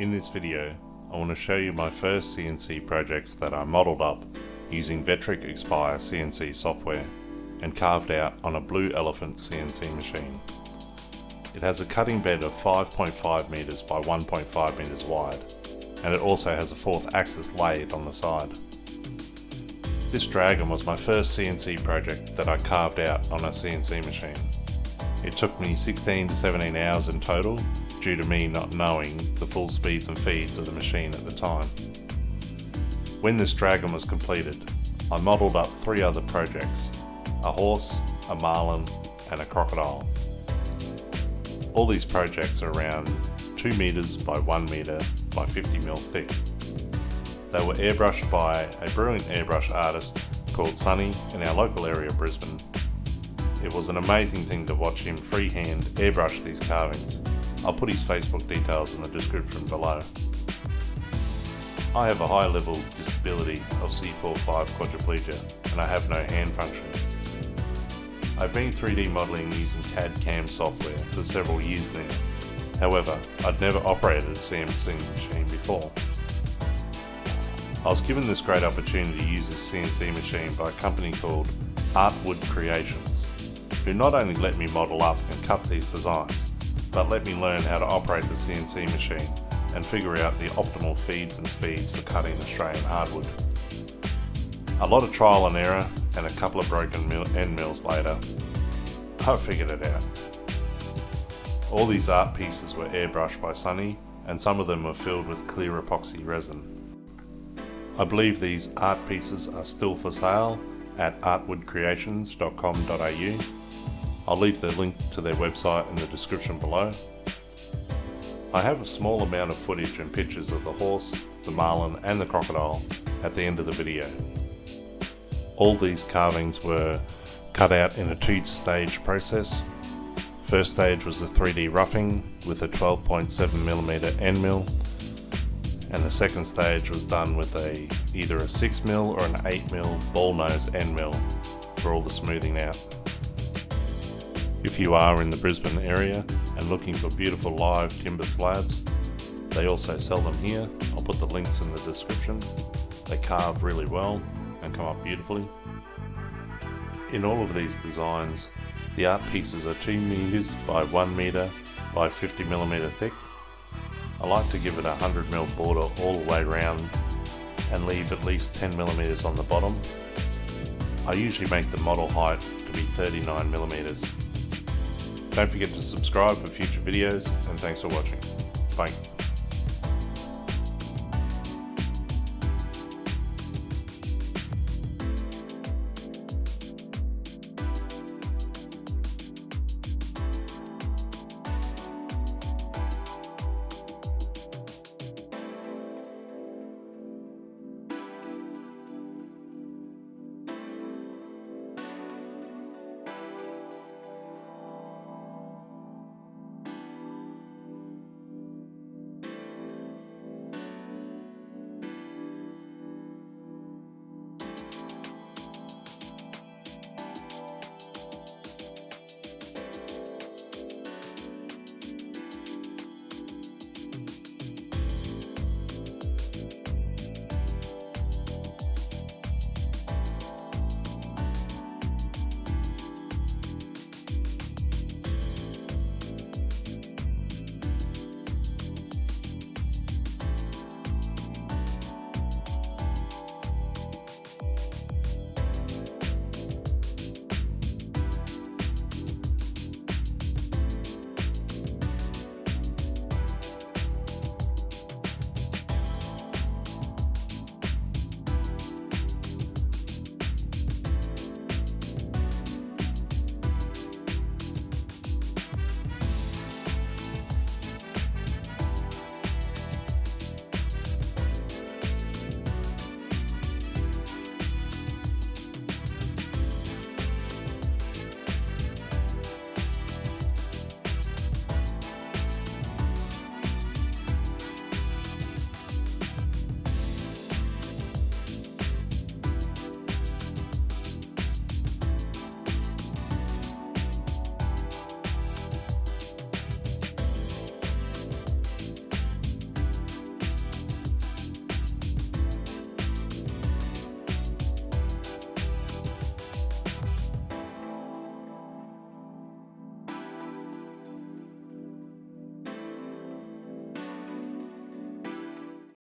In this video, I want to show you my first CNC projects that I modelled up using Vectric Expire CNC software and carved out on a Blue Elephant CNC machine. It has a cutting bed of 5.5 meters by 1.5 meters wide, and it also has a 4th axis lathe on the side. This dragon was my first CNC project that I carved out on a CNC machine. It took me 16 to 17 hours in total due to me not knowing the full speeds and feeds of the machine at the time. When this dragon was completed, I modelled up 3 other projects: a horse, a marlin and a crocodile. All these projects are around 2 meters by 1 meter by 50 mil thick. They were airbrushed by a brilliant airbrush artist called Sunny in our local area of Brisbane. It was an amazing thing to watch him freehand airbrush these carvings. I'll put his Facebook details in the description below. I have a high level disability of C4-5 quadriplegia and I have no hand function. I've been 3D modelling using CAD/CAM software for several years now. However, I'd never operated a CNC machine before. I was given this great opportunity to use this CNC machine by a company called Artwood Creations, who not only let me model up and cut these designs, but let me learn how to operate the CNC machine and figure out the optimal feeds and speeds for cutting Australian hardwood. A lot of trial and error and a couple of broken end mills later, I figured it out. All these art pieces were airbrushed by Sunny, and some of them were filled with clear epoxy resin. I believe these art pieces are still for sale at artwoodcreations.com.au. I'll leave the link to their website in the description below. I have a small amount of footage and pictures of the horse, the marlin and the crocodile at the end of the video. All these carvings were cut out in a 2-stage process. First stage was a 3D roughing with a 12.7mm end mill, and the second stage was done with either a 6mm or an 8mm ball nose end mill for all the smoothing out. If you are in the Brisbane area and looking for beautiful live timber slabs, they also sell them here. I'll put the links in the description. They carve really well and come up beautifully. In all of these designs, the art pieces are 2 meters by 1 meter by 50mm thick. I like to give it a 100mm border all the way around and leave at least 10mm on the bottom. I usually make the model height to be 39mm. Don't forget to subscribe for future videos, and thanks for watching. Bye.